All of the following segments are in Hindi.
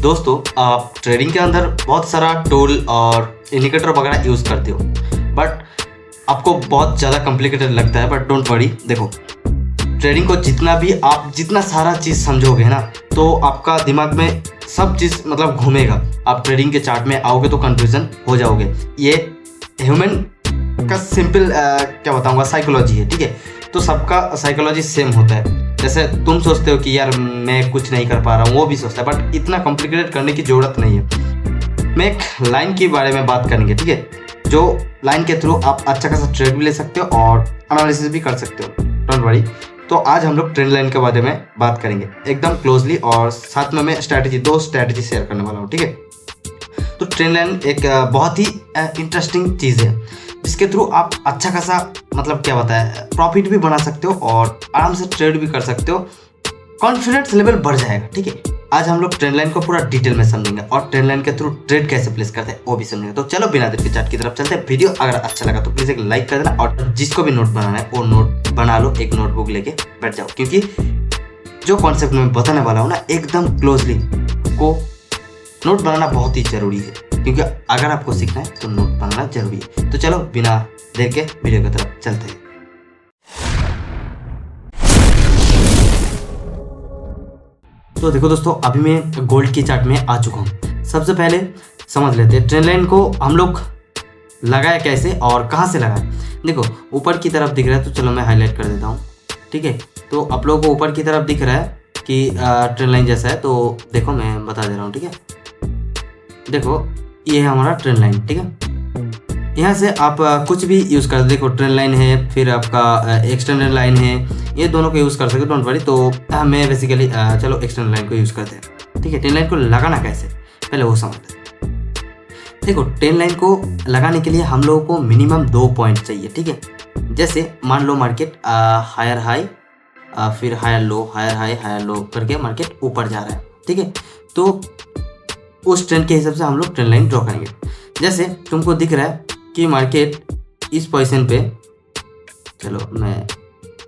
दोस्तों, आप ट्रेडिंग के अंदर बहुत सारा टूल और इंडिकेटर वगैरह यूज़ करते हो, बट आपको बहुत ज़्यादा कॉम्प्लिकेटेड लगता है। बट डोंट वरी, देखो ट्रेडिंग को जितना सारा चीज़ समझोगे ना, तो आपका दिमाग में सब चीज़ मतलब घूमेगा। आप ट्रेडिंग के चार्ट में आओगे तो कंफ्यूजन हो जाओगे। ये ह्यूमन का सिंपल क्या बताऊंगा, साइकोलॉजी है, ठीक है। तो सबका साइकोलॉजी सेम होता है। जैसे तुम सोचते हो कि यार मैं कुछ नहीं कर पा रहा हूँ, वो भी सोचता है, बट इतना कॉम्प्लिकेटेड करने की ज़रूरत नहीं है। मैं एक लाइन के बारे में बात करेंगे, ठीक है, जो लाइन के थ्रू आप अच्छा खासा ट्रेड भी ले सकते हो और एनालिसिस भी कर सकते हो। Don't worry. तो आज हम लोग ट्रेंड लाइन के बारे में बात करेंगे एकदम क्लोजली, और साथ में मैं दो स्ट्रैटेजी शेयर करने वाला हूँ, ठीक है। तो ट्रेंड लाइन एक बहुत ही इंटरेस्टिंग चीज़ है, जिसके थ्रू आप अच्छा खासा मतलब क्या बताया प्रॉफिट भी बना सकते हो और आराम से ट्रेड भी कर सकते हो। कॉन्फिडेंस लेवल बढ़ जाएगा, ठीक है। आज हम लोग ट्रेंड लाइन को पूरा डिटेल में समझेंगे और ट्रेंड लाइन के थ्रू ट्रेड कैसे प्लेस करते हैं वो भी समझेंगे। तो चलो बिना देर के चार्ट की तरफ चलते हैं। वीडियो अगर अच्छा लगा तो प्लीज़ एक लाइक कर देना, और जिसको भी नोट बनाना है वो नोट बना लो, एक नोटबुक लेके बैठ जाओ, क्योंकि जो कॉन्सेप्ट मैं बताने वाला हूँ ना, एकदम क्लोजली को नोट बनाना बहुत ही जरूरी है, क्योंकि अगर आपको सीखना है तो नोट बनाना जरूरी है। तो चलो बिना देर के वीडियो की तरफ चलते हैं। तो देखो दोस्तों, अभी मैं गोल्ड की चार्ट में आ चुका हूँ। सबसे पहले समझ लेते हैं ट्रेंड लाइन को हम लोग लगाया कैसे और कहाँ से लगाए। देखो ऊपर की तरफ दिख रहा है, तो चलो मैं हाईलाइट कर देता हूँ, ठीक है। तो आप लोगों को ऊपर की तरफ दिख रहा है कि ट्रेंड लाइन जैसा है, तो देखो मैं बता दे रहा हूँ, ठीक है। देखो ये है हमारा ट्रेंड लाइन, ठीक है। यहाँ से आप कुछ भी यूज़ कर, देखो ट्रेंड लाइन है, फिर आपका एक्सटेंडेड लाइन है, ये दोनों को यूज़ कर सकते हो, डोंट वरी। तो मैं बेसिकली चलो एक्सटेंडेड लाइन को यूज़ करते हैं, ठीक है। ट्रेंड लाइन को लगाना कैसे, पहले वो समझते हैं। देखो ट्रेंड लाइन को लगाने के लिए हम लोगों को मिनिमम 2 पॉइंट चाहिए, ठीक है। जैसे मान लो मार्केट हायर हाई फिर higher low, higher high higher low करके मार्केट ऊपर जा रहा है, ठीक है। तो उस ट्रेंड के हिसाब से हम लोग ट्रेंड लाइन ड्रॉ करेंगे। जैसे तुमको दिख रहा है कि मार्केट इस पोजीशन पे, चलो मैं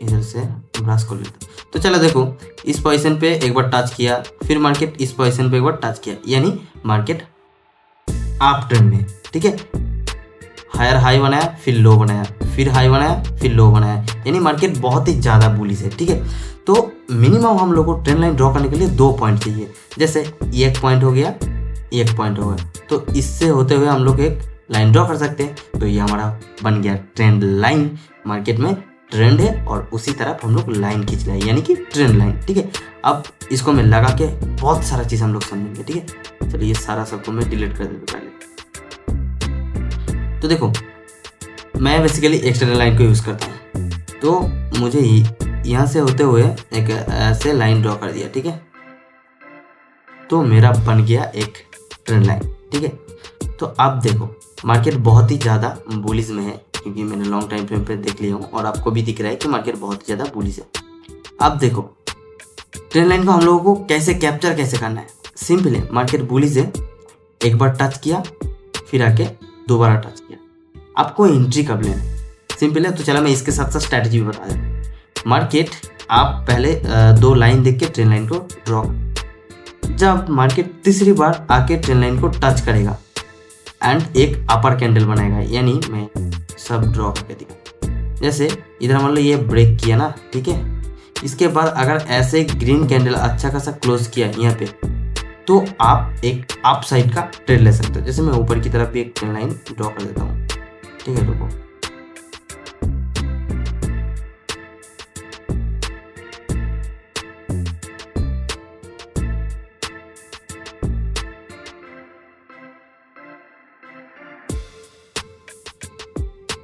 इधर से ब्रश कर लेता हूँ। तो चलो देखो इस पोजीशन पे एक बार टच किया, फिर मार्केट इस पोजीशन पे एक बार टच किया, यानी मार्केट अप ट्रेंड में, ठीक है। हायर हाई बनाया, फिर लो बनाया, फिर हाई बनाया, फिर लो बनाया, यानी मार्केट बहुत ही ज़्यादा बुलिश है, ठीक है। तो मिनिमम हम लोग को ट्रेंड लाइन ड्रॉ करने के लिए 2 पॉइंट चाहिए। जैसे एक पॉइंट हो गया, एक पॉइंट हो गया, तो इससे होते हुए हम लोग एक लाइन ड्रॉ कर सकते हैं। तो ये हमारा बन गया ट्रेंड लाइन। मार्केट में ट्रेंड है और उसी तरफ हम लोग लाइन खींच रहे हैं, यानी कि ट्रेंड लाइन, ठीक है। अब इसको मैं लगा के बहुत सारा चीज़ हम लोग समझेंगे, ठीक है। चलिए ये सारा सबको मैं डिलीट कर देता हूँ पहले। तो देखो मैं बेसिकली एक्सटेंडेड लाइन को यूज़ करता हूँ, तो मुझे यहाँ से होते हुए एक ऐसे लाइन ड्रॉ कर दिया, ठीक है। तो मेरा बन गया एक ट्रेंड लाइन, ठीक है। तो अब देखो मार्केट बहुत ही ज़्यादा बुलिश में है, क्योंकि मैंने लॉन्ग टाइम फ्रेम पे देख लिया हूँ और आपको भी दिख रहा है कि मार्केट बहुत ही ज़्यादा बुलिश है। अब देखो ट्रेंड लाइन को हम लोगों को कैसे कैप्चर कैसे करना है, सिंपल है। मार्केट बुलिश है, एक बार टच किया, फिर आके दोबारा टच किया, आपको एंट्री कब लेना है, सिंपल है। तो चलो मैं इसके साथ साथ स्ट्रैटेजी भी बता दें। मार्केट आप पहले 2 लाइन देख के ट्रेंड लाइन को ड्रॉ, जब मार्केट तीसरी बार आके ट्रेंड लाइन को टच करेगा एंड एक अपर कैंडल बनाएगा, यानी मैं सब ड्रॉ करके दिखा। जैसे इधर मान लो ये ब्रेक किया ना, ठीक है। इसके बाद अगर ऐसे ग्रीन कैंडल अच्छा खासा क्लोज किया यहाँ पे, तो आप एक अप साइड का ट्रेड ले सकते हो। जैसे मैं ऊपर की तरफ भी एक ट्रेंड लाइन ड्रॉ कर देता हूँ, ठीक है। रुको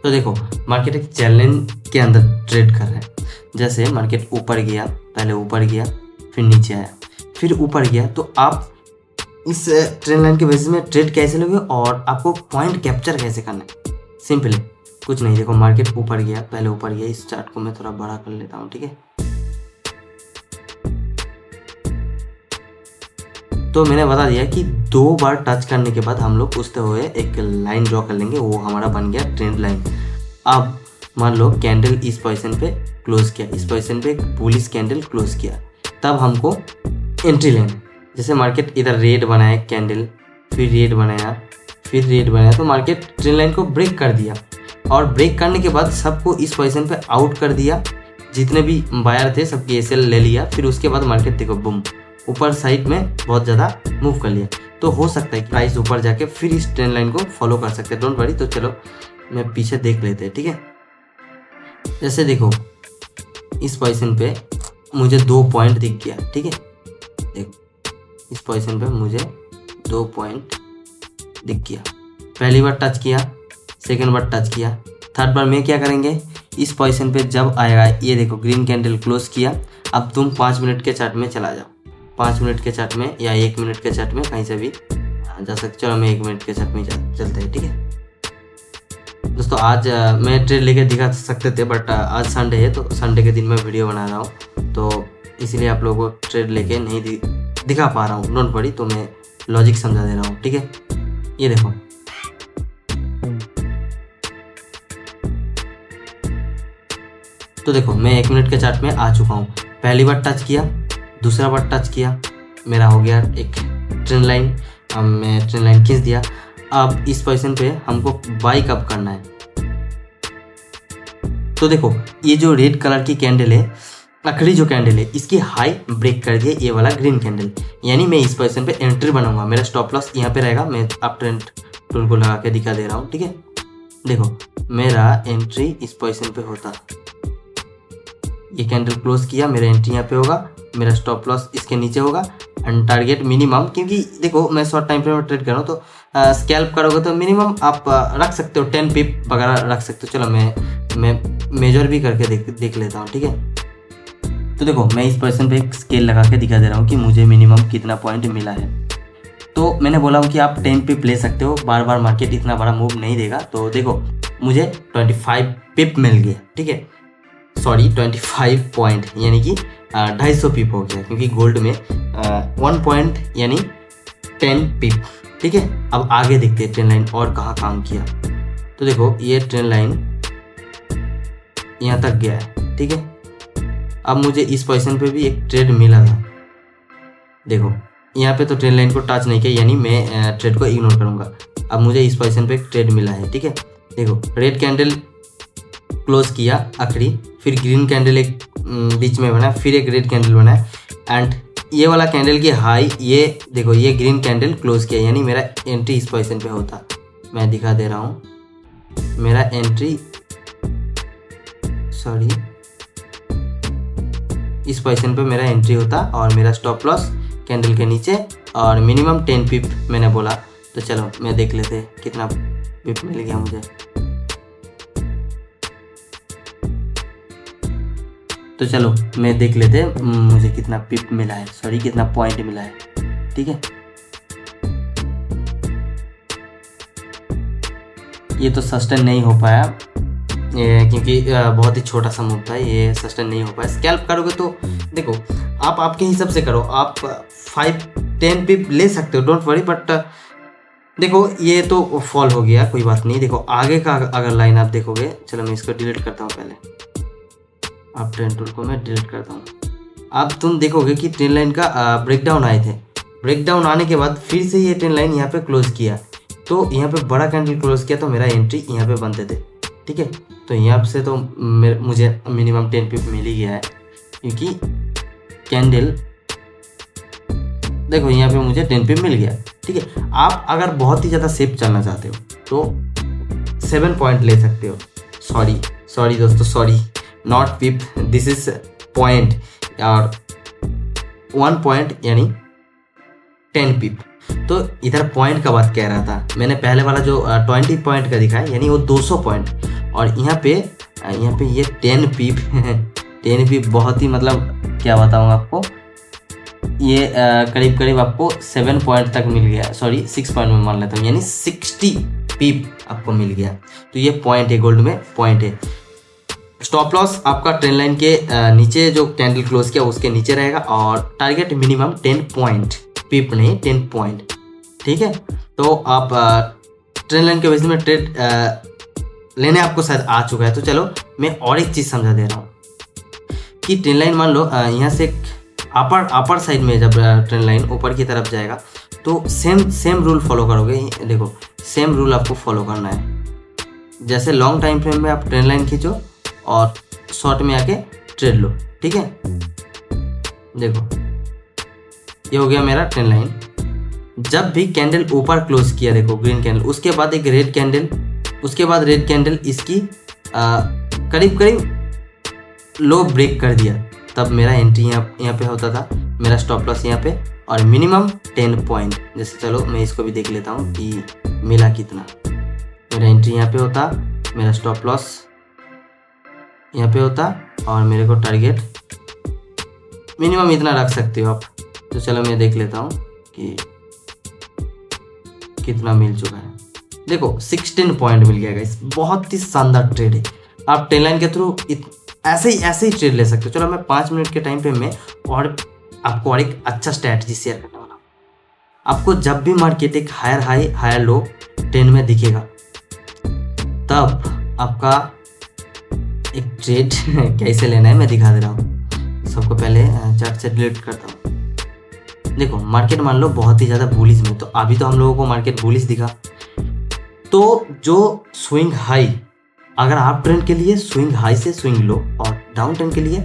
तो देखो मार्केट एक चैलेंज के अंदर ट्रेड कर रहा है। जैसे मार्केट ऊपर गया, पहले ऊपर गया, फिर नीचे आया, फिर ऊपर गया, तो आप इस ट्रेंड लाइन के बेसिस में ट्रेड कैसे लोगे और आपको पॉइंट कैप्चर कैसे करना है, सिंपल है, कुछ नहीं। देखो मार्केट ऊपर गया, पहले ऊपर गया, इस चार्ट को मैं थोड़ा बड़ा कर लेता हूँ, ठीक है। तो मैंने बता दिया कि 2 बार टच करने के बाद हम लोग उसते हुए एक लाइन ड्रॉ कर लेंगे, वो हमारा बन गया ट्रेंड लाइन। अब मान लो कैंडल इस पोजीशन पे क्लोज किया, इस पोजीशन पे एक बुलिश कैंडल क्लोज किया, तब हमको एंट्री लेना है। जैसे मार्केट इधर रेड बनाया कैंडल, फिर रेड बनाया, फिर रेड बनाया, तो मार्केट ट्रेंड लाइन को ब्रेक कर दिया और ब्रेक करने के बाद सबको इस पोजीशन पे आउट कर दिया। जितने भी बायर थे सबकी एसएल ले लिया। फिर उसके बाद मार्केट देखो बूम ऊपर साइड में बहुत ज़्यादा मूव कर लिया। तो हो सकता है कि प्राइस ऊपर जाके फिर इस ट्रेंड लाइन को फॉलो कर सकते हैं, डोंट वरी। तो चलो मैं पीछे देख लेते हैं, ठीक है। जैसे देखो इस पोजीशन पे मुझे 2 पॉइंट दिख गया, ठीक है। देखो इस पोजीशन पे मुझे 2 पॉइंट दिख गया। पहली बार टच किया, सेकंड बार टच किया, थर्ड बार में क्या करेंगे, इस पोजीशन पे जब आएगा ये देखो ग्रीन कैंडल क्लोज किया। अब तुम 5 मिनट के चार्ट में चला जाओ, 5 मिनट के चार्ट में या 1 मिनट के चार्ट में, कहीं से भी जा सकते। चलो मैं 1 मिनट के चार्ट में चलते हैं, ठीक है दोस्तों। आज मैं ट्रेड लेके दिखा सकते थे, बट आज संडे है तो संडे के दिन मैं वीडियो बना रहा हूँ, तो इसलिए आप लोगों को ट्रेड लेके नहीं दिखा पा रहा हूँ, डोंट वरी। तो मैं लॉजिक समझा दे रहा हूँ, ठीक है। ये देखो तो देखो मैं 1 मिनट के चार्ट में आ चुका हूँ। पहली बार टच किया, दूसरा बार टच किया, मेरा हो गया एक ट्रेंड लाइन। अब मैं ट्रेंड लाइन खींच दिया। अब इस पोजीशन पे हमको बाई कब करना है, तो देखो ये जो रेड कलर की कैंडल है, आखिरी जो कैंडल है, इसकी हाई ब्रेक कर दिया ये वाला ग्रीन कैंडल, यानी मैं इस पोजीशन पे एंट्री बनाऊंगा। मेरा स्टॉप लॉस यहाँ पे रहेगा। मैं अप ट्रेंड टूल को लगा के दिखा दे रहा हूँ, ठीक है। देखो मेरा एंट्री इस पोजीशन पे होता, ये कैंडल क्लोज किया, मेरा एंट्री यहाँ पे होगा, मेरा स्टॉप लॉस इसके नीचे होगा एंड टारगेट मिनिमम, क्योंकि देखो मैं शॉर्ट टाइम फ्रेम में ट्रेड कर रहा हूँ तो स्कैल्प करोगे तो मिनिमम आप रख सकते हो 10 पिप वगैरह रख सकते हो। चलो मैं मेजर भी करके देख लेता हूँ, ठीक है। तो देखो मैं इस पोजीशन पे एक स्केल लगा के दिखा दे रहा हूँ कि मुझे मिनिमम कितना पॉइंट मिला है। तो मैंने बोला हूँ कि आप 10 पिप ले सकते हो, बार बार मार्केट इतना बड़ा मूव नहीं देगा। तो देखो मुझे 25 पिप मिल गया, ठीक है, सॉरी 25 पॉइंट, यानी कि 250 पिप हो गया, क्योंकि गोल्ड में 1 पॉइंट यानी 10 पिप, ठीक है। अब आगे देखते हैं ट्रेंड लाइन और कहाँ काम किया। तो देखो ये ट्रेंड लाइन यहाँ तक गया है, ठीक है। अब मुझे इस पोजीशन पे भी एक ट्रेड मिला था। देखो यहाँ पे तो ट्रेंड लाइन को टच नहीं किया, यानी मैं ट्रेड को इग्नोर करूँगा। अब मुझे इस पोजीशन पे एक ट्रेड मिला है, ठीक है। देखो रेड कैंडल क्लोज किया आखिरी, फिर ग्रीन कैंडल एक बीच में बना, फिर एक रेड कैंडल बना एंड ये वाला कैंडल की हाई, ये देखो ये ग्रीन कैंडल क्लोज किया, यानी मेरा एंट्री इस पोजीशन पे होता। मैं दिखा दे रहा हूँ, मेरा एंट्री सॉरी इस पोजीशन पे मेरा एंट्री होता और मेरा स्टॉप लॉस कैंडल के नीचे और मिनिमम 10 पिप मैंने बोला। तो चलो मैं देख लेते कितना पिप मिल गया मुझे। तो चलो मैं देख लेते मुझे कितना पिप मिला है, सॉरी कितना पॉइंट मिला है, ठीक है। ये तो सस्टेन नहीं हो पाया क्योंकि बहुत ही छोटा सा मूव था, ये सस्टेन नहीं हो पाया। स्कैल्प करोगे तो देखो आप आपके हिसाब से करो, आप 5-10 पिप ले सकते हो, डोंट वरी। बट देखो ये तो फॉल हो गया, कोई बात नहीं। देखो आगे का अगर लाइन आप देखोगे, चलो मैं इसको डिलीट करता हूँ पहले, आप ट्रेंड टूल को मैं डिलीट करता हूँ। अब तुम देखोगे कि ट्रेंड लाइन का ब्रेकडाउन आए थे, ब्रेकडाउन आने के बाद फिर से ये ट्रेंड लाइन यहाँ पे क्लोज किया, तो यहाँ पे बड़ा कैंडल क्लोज किया, तो मेरा एंट्री यहाँ पे बनते थे, ठीक है। तो यहाँ से तो मुझे मिनिमम 10 पिप मिल ही गया है, क्योंकि कैंडल देखो यहाँ पे मुझे 10 पिप मिल गया, ठीक है। आप अगर बहुत ही ज़्यादा सेफ चलना चाहते हो तो 7 पॉइंट ले सकते हो, सॉरी दोस्तों, sorry not pip, this is point, और 1 पॉइंट यानी 10 पिप। तो इधर पॉइंट का बात कह रहा था मैंने, पहले वाला जो 20 पॉइंट का दिखा है यानी वो 200 पॉइंट, और यहाँ पे ये 10 पिप 10 पिप बहुत ही मतलब क्या बताऊँ आपको, ये करीब करीब आपको 7 पॉइंट तक मिल गया, सॉरी 6 पॉइंट में मान लेता हूँ, यानी 60 पिप आपको मिल गया। तो ये पॉइंट है, गोल्ड में पॉइंट है। स्टॉप लॉस आपका ट्रेंड लाइन के नीचे जो कैंडल क्लोज किया उसके नीचे रहेगा, और टारगेट मिनिमम 10 पॉइंट, पिप नहीं 10 पॉइंट, ठीक है। तो आप ट्रेंड लाइन के बेसिस में ट्रेड लेने आपको शायद आ चुका है। तो चलो मैं और एक चीज़ समझा दे रहा हूँ कि ट्रेंड लाइन मान लो यहाँ से अपर साइड में जब ट्रेंड लाइन ऊपर की तरफ जाएगा तो सेम रूल फॉलो करोगे। देखो सेम रूल आपको फॉलो करना है। जैसे लॉन्ग टाइम फ्रेम में आप ट्रेंड लाइन खींचो और शॉर्ट में आके ट्रेड लो, ठीक है। देखो ये हो गया मेरा ट्रेंड लाइन। जब भी कैंडल ऊपर क्लोज किया, देखो ग्रीन कैंडल, उसके बाद एक रेड कैंडल, उसके बाद रेड कैंडल इसकी करीब लो ब्रेक कर दिया, तब मेरा एंट्री यहाँ पे होता था, मेरा स्टॉप लॉस यहाँ पे और मिनिमम 10 पॉइंट। जैसे चलो मैं इसको भी देख लेता हूँ कि मिला कितना। मेरा एंट्री यहाँ पे होता, मेरा स्टॉप लॉस यहाँ पे होता और मेरे को टारगेट मिनिमम इतना रख सकते हो आप। तो चलो मैं देख लेता हूँ कि कितना मिल चुका है। देखो 16 पॉइंट मिल गया गाइस, बहुत ही शानदार ट्रेड है। आप ट्रेंड लाइन के थ्रू ऐसे ही ट्रेड ले सकते हो। चलो मैं 5 मिनट के टाइम पे मैं और आपको और एक अच्छा स्ट्रैटेजी शेयर करने वाला हूँ। आपको जब भी मार्केट एक higher high higher low trend में दिखेगा, तब आपका एक ट्रेड कैसे लेना है मैं दिखा दे रहा हूँ। सबको पहले चार्ट से डिलीट करता हूँ। देखो मार्केट मान लो बहुत ही ज़्यादा बुलिश में, तो अभी तो हम लोगों को मार्केट बुलिश दिखा, तो जो स्विंग हाई, अगर आप ट्रेंड के लिए स्विंग हाई से स्विंग लो और डाउन ट्रेंड के लिए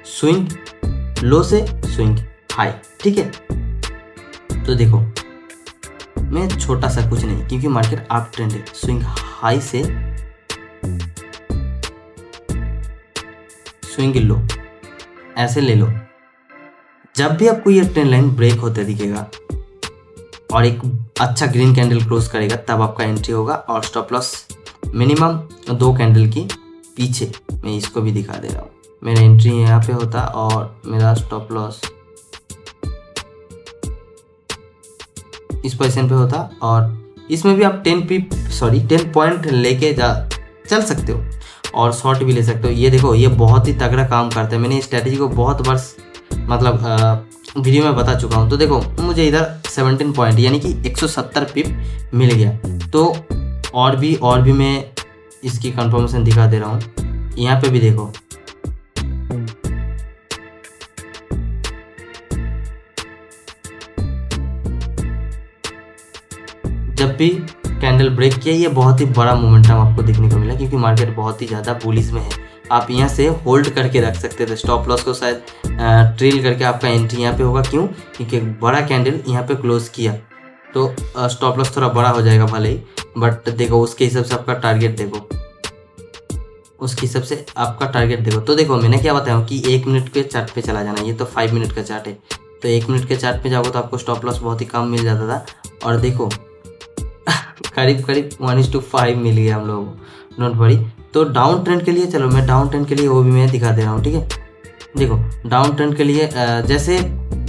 स्विंग लो से स्विंग हाई, ठीक है। तो देखो मैं छोटा सा कुछ नहीं, क्योंकि मार्केट आप ट्रेंड है, स्विंग हाई से स्विंग लो ऐसे ले लो। जब भी आपको ये ट्रेंड लाइन ब्रेक होते दिखेगा और एक अच्छा ग्रीन कैंडल क्लोज करेगा, तब आपका एंट्री होगा और स्टॉप लॉस मिनिमम 2 कैंडल की पीछे। मैं इसको भी दिखा दे रहा हूँ। मेरा एंट्री यहाँ पे होता और मेरा स्टॉप लॉस इस पोजीशन पे होता, और इसमें भी आप 10 पॉइंट लेके चल सकते हो और शॉर्ट भी ले सकते हो। ये देखो ये बहुत ही तगड़ा काम करता है। मैंने इस स्ट्रैटेजी को बहुत बार मतलब वीडियो में बता चुका हूँ। तो देखो मुझे इधर 17 पॉइंट यानी कि 170 पिप मिल गया। तो और भी मैं इसकी कंफर्मेशन दिखा दे रहा हूँ। यहाँ पे भी देखो जब भी कैंडल ब्रेक किया, ये बहुत ही बड़ा मोमेंटम आपको देखने को मिला, क्योंकि मार्केट बहुत ही ज़्यादा बुलिश में है। आप यहाँ से होल्ड करके रख सकते थे, स्टॉप लॉस को शायद ट्रेल करके आपका एंट्री यहाँ पे होगा। क्यों? क्योंकि बड़ा कैंडल यहाँ पे क्लोज किया, तो स्टॉप लॉस थोड़ा बड़ा हो जाएगा भले ही, बट देखो उसके हिसाब से आपका टारगेट देखो, उसके हिसाब से आपका टारगेट देखो। तो देखो मैंने क्या बताया कि 1 मिनट के चार्ट पे चला जाना। ये तो 5 मिनट का चार्ट है, तो 1 मिनट के चार्ट पे जाओगे तो आपको स्टॉप लॉस बहुत ही कम मिल जाता था। और देखो करीब 1:5 मिल गया हम लोगों को, नॉट वरी। तो डाउन ट्रेंड के लिए चलो मैं डाउन ट्रेंड के लिए वो भी मैं दिखा दे रहा हूँ, ठीक है। देखो डाउन ट्रेंड के लिए जैसे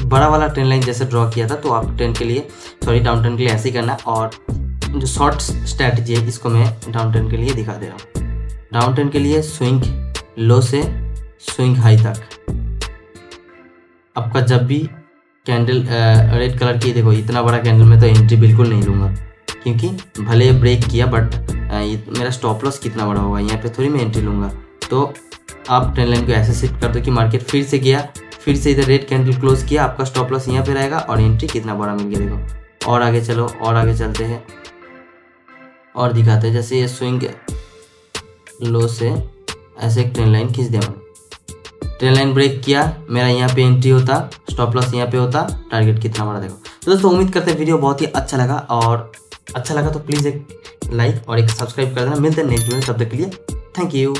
बड़ा वाला ट्रेंड लाइन जैसे ड्रॉ किया था, तो आप ट्रेंड के लिए डाउन ट्रेंड के लिए ऐसे ही करना। और जो शॉर्ट स्ट्रैटेजी है इसको मैं डाउन ट्रेंड के लिए दिखा दे रहा हूँ। डाउन ट्रेंड के लिए स्विंग लो से स्विंग हाई तक आपका जब भी कैंडल रेड कलर की, देखो इतना बड़ा कैंडल में तो एंट्री बिल्कुल नहीं लूँगा, क्योंकि भले ब्रेक किया बट मेरा स्टॉप लॉस कितना बड़ा होगा, यहाँ पे थोड़ी मैं एंट्री लूँगा। तो आप ट्रेंड लाइन को ऐसे सेट कर दो कि मार्केट फिर से गया, फिर से इधर रेड कैंडल क्लोज किया, आपका स्टॉप लॉस यहाँ पे रहेगा और एंट्री कितना बड़ा मिल गया। देखो और आगे चलो, और आगे चलते हैं और दिखाते हैं। जैसे ये स्विंग लो से ऐसे एक ट्रेंड लाइन खींच दिया, ट्रेंड लाइन ब्रेक किया, मेरा यहाँ पे एंट्री होता, स्टॉप लॉस यहाँ पे होता, टारगेट कितना बड़ा देखो। तो दोस्तों उम्मीद करते हैं वीडियो बहुत ही अच्छा लगा, और अच्छा लगा तो प्लीज़ एक लाइक और एक सब्सक्राइब कर देना। मिलते हैं नेक्स्ट वीडियो, तब तक के लिए थैंक यू।